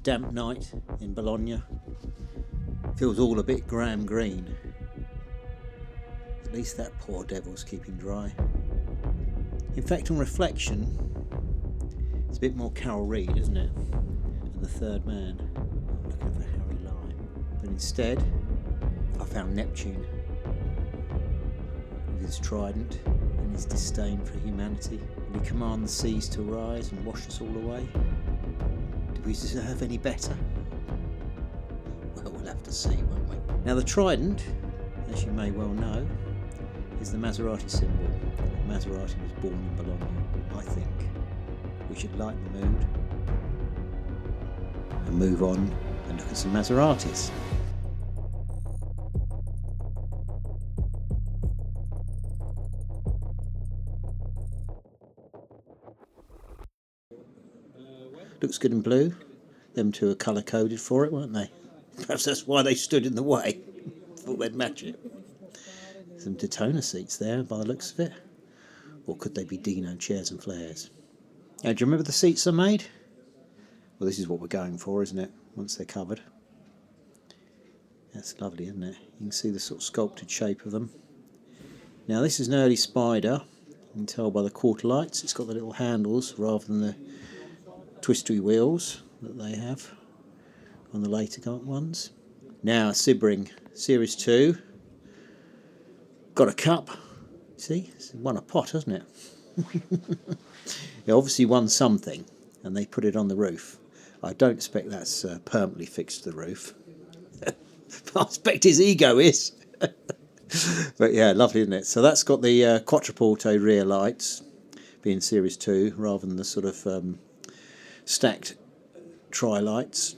damp night in Bologna. Feels all a bit Graham Green. At least that poor devil's keeping dry. In fact, on reflection, it's a bit more Carol Reed, isn't it? And the Third Man. I'm looking for Harry Lime. But instead, I found Neptune. With his trident and his disdain for humanity. Will he command the seas to rise and wash us all away? Do we deserve any better? Well, we'll have to see, won't we? Now, the trident, as you may well know, is the Maserati symbol. Maserati was born in Bologna. I think we should lighten the mood and move on and look at some Maseratis. Looks good in blue. Them two are colour coded for it, weren't they? Perhaps that's why they stood in the way. Thought they'd match it. Some Daytona seats there by the looks of it. Or could they be Dino chairs and flares? Now, do you remember the seats I made? Well, this is what we're going for, isn't it? Once they're covered. That's lovely, isn't it? You can see the sort of sculpted shape of them. Now, this is an early Spider. You can tell by the quarter lights. It's got the little handles rather than the twisty wheels that they have on the later ones. Now, Sebring Series 2. Got a cup. See, it's won a pot, hasn't it? It obviously won something, and they put it on the roof. I don't expect that's permanently fixed to the roof. I expect his ego is. But yeah, lovely, isn't it? So that's got the Quattroporte rear lights, being Series 2, rather than the sort of stacked tri-lights.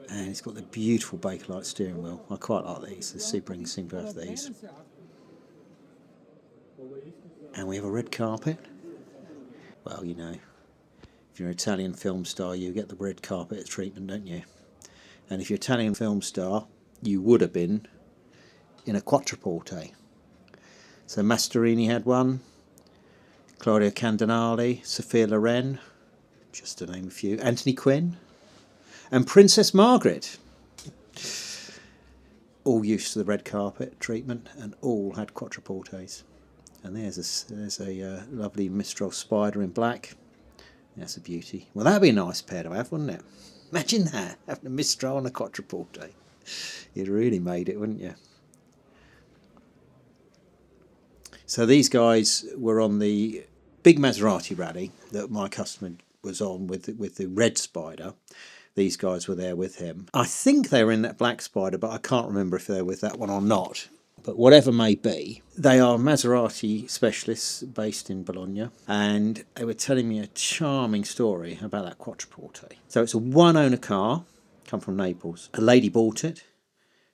And it's got the beautiful Bakelite steering wheel. I quite like these. The Sebring seem to have these. And we have a red carpet. Well, you know, if you're an Italian film star, you get the red carpet treatment, don't you? And if you're an Italian film star, you would have been in a Quattroporte. So Masterini had one, Claudio Cardinale, Sophia Loren, just to name a few, Anthony Quinn, and Princess Margaret. All used to the red carpet treatment and all had Quattroportes. And there's a lovely Mistral Spider in black. That's a beauty. Well, that'd be a nice pair to have, wouldn't it? Imagine that, having a Mistral and a Quattroporte. You'd really made it, wouldn't you? So these guys were on the big Maserati rally that my customer was on with the red Spider. These guys were there with him. I think they were in that black Spider, but I can't remember if they were with that one or not. But whatever may be, they are Maserati specialists based in Bologna, and they were telling me a charming story about that Quattroporte. So it's a one-owner car, come from Naples. A lady bought it,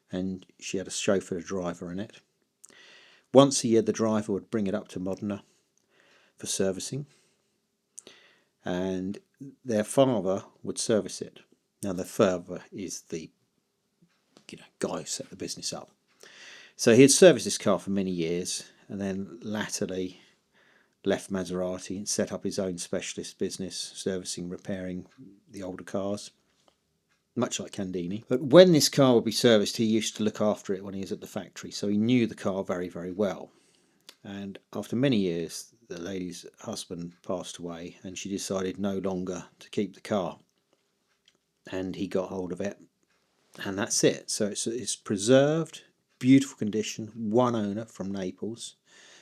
and she had a chauffeur driver in it. Once a year, the driver would bring it up to Modena for servicing, and their father would service it. Now, their father is the guy who set the business up. So he had serviced this car for many years, and then latterly left Maserati and set up his own specialist business, servicing, repairing the older cars, much like Candini. But when this car would be serviced, he used to look after it when he was at the factory, so he knew the car very, very well. And after many years, the lady's husband passed away, and she decided no longer to keep the car. And he got hold of it, and that's it. So it's preserved, beautiful condition, one owner from Naples,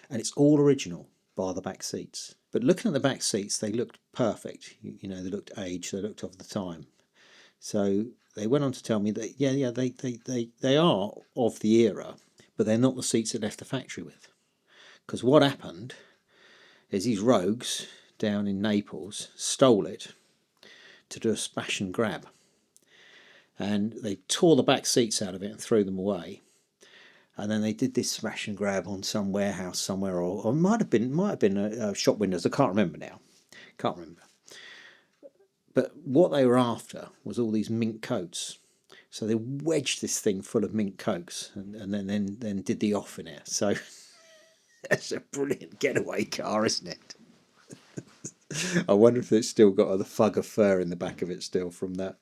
and it's all original, bar the back seats. But looking at the back seats, they looked perfect. You know, they looked aged, they looked of the time. So they went on to tell me that they are of the era, but they're not the seats it left the factory with. Because what happened is these rogues down in Naples stole it to do a smash and grab, and they tore the back seats out of it and threw them away. And then they did this smash and grab on some warehouse somewhere, or it might have been shop windows. I can't remember now. Can't remember. But what they were after was all these mink coats. So they wedged this thing full of mink coats, and then did the off in it. So that's a brilliant getaway car, isn't it? I wonder if it's still got the fug of fur in the back of it still from that.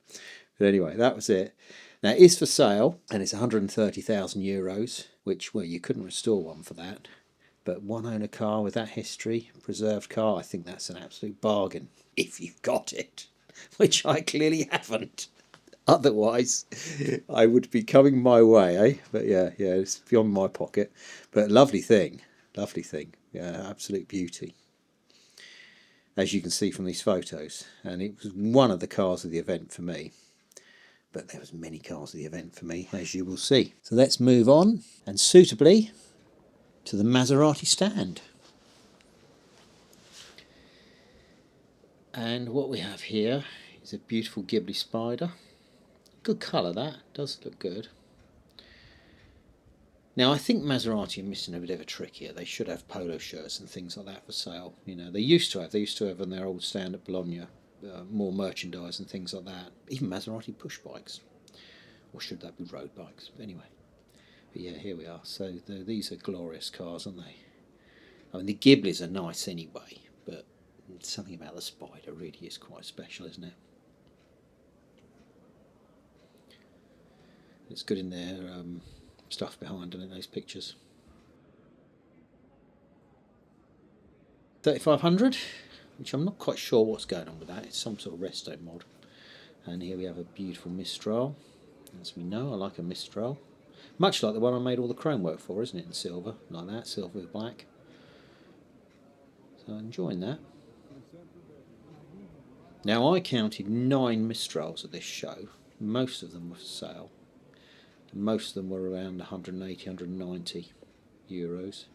But anyway, that was it. Now it is for sale and it's €130,000, which, well, you couldn't restore one for that. But one owner car with that history, preserved car, I think that's an absolute bargain if you've got it, which I clearly haven't. Otherwise, I would be coming my way, eh? But yeah, it's beyond my pocket. But lovely thing, yeah, absolute beauty, as you can see from these photos. And it was one of the cars of the event for me. But there was many cars of the event for me, as you will see. So let's move on, and suitably, to the Maserati stand. And what we have here is a beautiful Ghibli Spider. Good colour, that does look good. Now I think Maserati are missing a bit of a trick here. They should have polo shirts and things like that for sale. You know, they used to have on their old stand at Bologna more merchandise and things like that. Even Maserati push bikes, or should that be road bikes? But anyway, but yeah, here we are. So these are glorious cars, aren't they? I mean, the Ghiblis are nice anyway, but something about the Spider really is quite special, isn't it? It's good in their stuff behind in those pictures. 3500, which I'm not quite sure what's going on with that. It's some sort of resto mod. And here we have a beautiful Mistral. As we know, I like a Mistral. Much like the one I made all the chrome work for, isn't it? In silver, like that, silver with black. So I'm enjoying that. Now I counted 9 Mistrals at this show. Most of them were for sale. Most of them were around 180, 190 euros,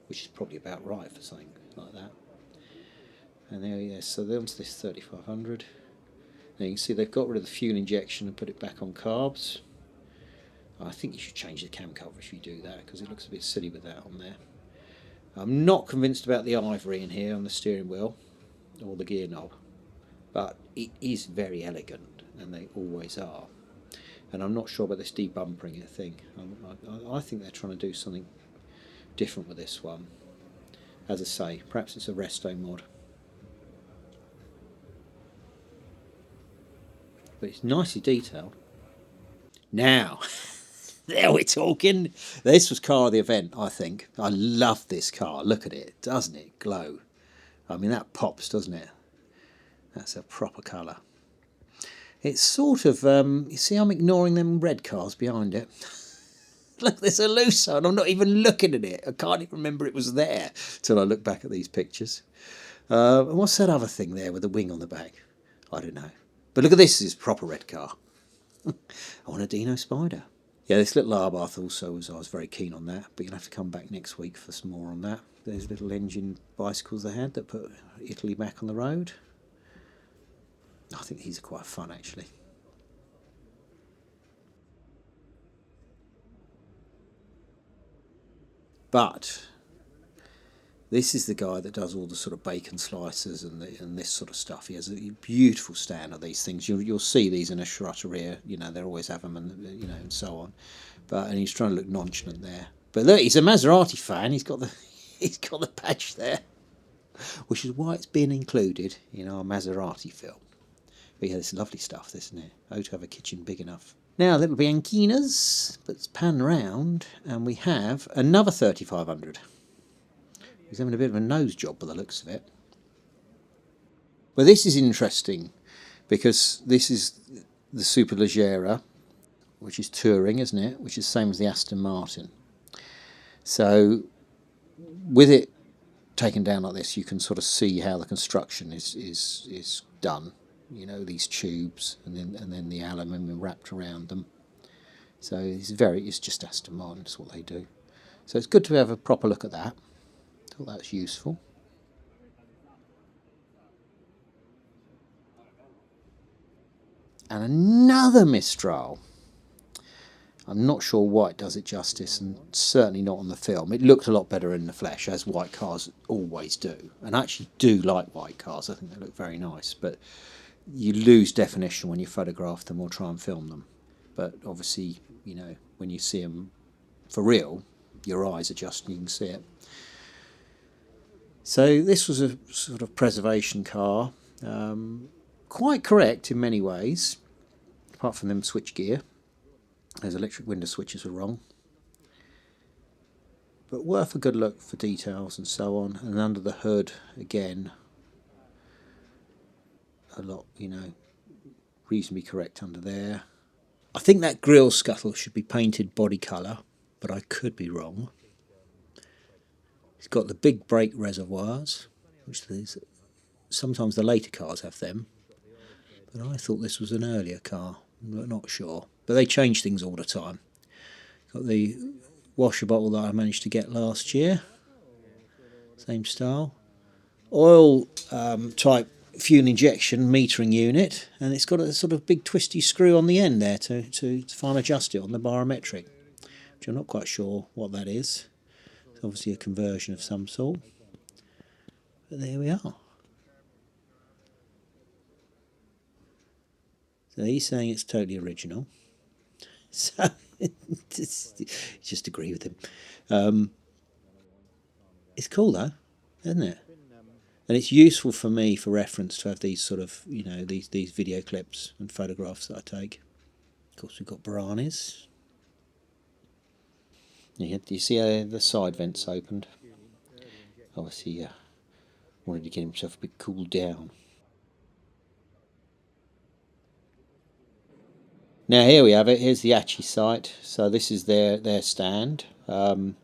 which is probably about right for something like that. And there he is. So onto this 3500. Now you can see they've got rid of the fuel injection and put it back on carbs. I think you should change the cam cover if you do that, because it looks a bit silly with that on there. I'm not convinced about the ivory in here on the steering wheel or the gear knob, but it is very elegant, and they always are. And I'm not sure about this debumpering thing. I think they're trying to do something different with this one. As I say, perhaps it's a resto mod. But it's nicely detailed. Now, there we're talking. This was car of the event, I think. I love this car. Look at it. Doesn't it glow? I mean, that pops, doesn't it? That's a proper colour. It's sort of, you see I'm ignoring them red cars behind it. Look, there's a Lusso and I'm not even looking at it. I can't even remember it was there till I look back at these pictures. What's that other thing there with the wing on the back? I don't know. But look at this, it's a proper red car. I want a Dino Spider. Yeah, this little Abarth also I was very keen on that, but you'll have to come back next week for some more on that. There's little engine bicycles they had that put Italy back on the road. I think these are quite fun, actually. But this is the guy that does all the sort of bacon slices and this sort of stuff. He has a beautiful stand of these things. You'll see these in a charcuterie. You know, they always have them, and so on. And he's trying to look nonchalant there. But look, he's a Maserati fan. He's got the badge there, which is why it's been included in our Maserati film. But yeah, this lovely stuff, isn't it? Oh, to have a kitchen big enough. Now, little Bianchinas. Let's pan round, and we have another 3500. He's having a bit of a nose job by the looks of it. Well, this is interesting, because this is the Superleggera, which is touring, isn't it? Which is the same as the Aston Martin. So, with it taken down like this, you can sort of see how the construction is done. You know, these tubes and then the aluminium wrapped around them. So it's just Aston Martin, that's what they do. So it's good to have a proper look at that. Thought that was useful. And another Mistral. I'm not sure white does it justice, and certainly not on the film. It looked a lot better in the flesh, as white cars always do. And I actually do like white cars. I think they look very nice, but you lose definition when you photograph them or try and film them. But obviously, you know, when you see them for real, your eyes adjust and you can see it. So this was a sort of preservation car, quite correct in many ways, apart from them switch gear. Those electric window switches were wrong. But worth a good look for details and so on. And under the hood, again, a lot, reasonably correct under there. I think that grille scuttle should be painted body colour, but I could be wrong. It's got the big brake reservoirs, which sometimes the later cars have them. But I thought this was an earlier car, but not sure. But they change things all the time. Got the washer bottle that I managed to get last year, same style. Oil type fuel injection metering unit, and it's got a sort of big twisty screw on the end there to fine adjust it on the barometric, which I'm not quite sure what that is. It's obviously a conversion of some sort, but there we are. So he's saying it's totally original, so just agree with him. It's cool though, isn't it? And it's useful for me for reference to have these sort of, these video clips and photographs that I take. Of course, we've got Baranis. Yeah, do you see how the side vents opened? Obviously, wanted to get himself a bit cooled down. Now here we have it. Here's the Achi site. So this is their stand, and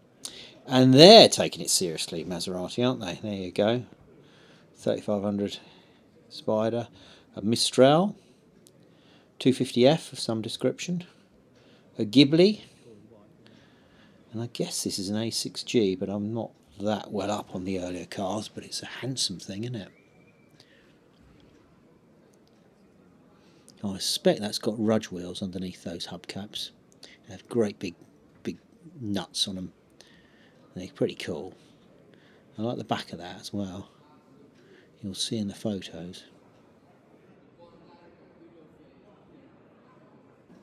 they're taking it seriously, Maserati, aren't they? There you go. 3500 Spider, a Mistral, 250F of some description, a Ghibli, and I guess this is an A6G, but I'm not that well up on the earlier cars, but it's a handsome thing, isn't it? I suspect that's got rudge wheels underneath those hubcaps. They have great big nuts on them. They're pretty cool. I like the back of that as well. You'll see in the photos.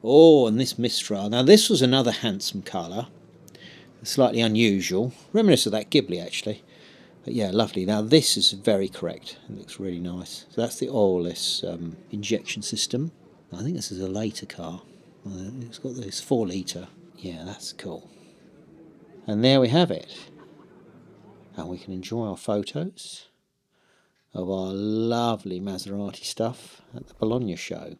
Oh, and this Mistral. Now this was another handsome colour. Slightly unusual. Reminiscent of that Ghibli actually. But yeah, lovely. Now this is very correct. It looks really nice. So that's the oilless injection system. I think this is a later car. It's got this 4 litre. Yeah, that's cool. And there we have it. And we can enjoy our photos of our lovely Maserati stuff at the Bologna show.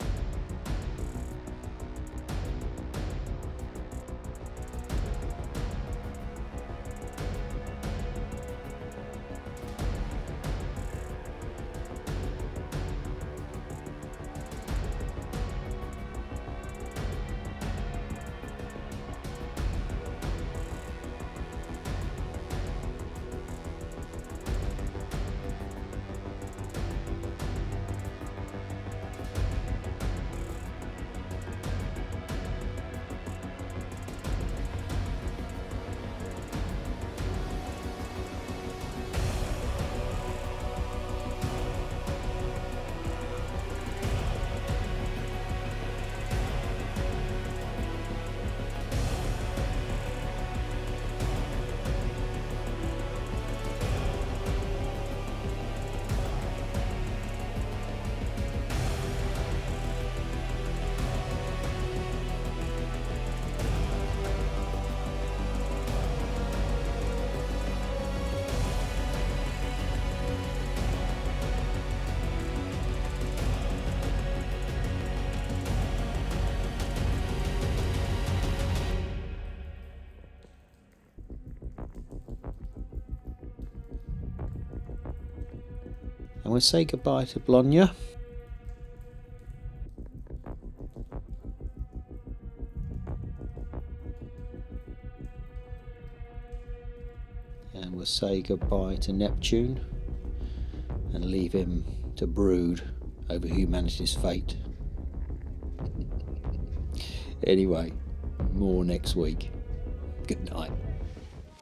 And we'll say goodbye to Bologna. And we'll say goodbye to Neptune and leave him to brood over humanity's fate. Anyway, more next week. Good night.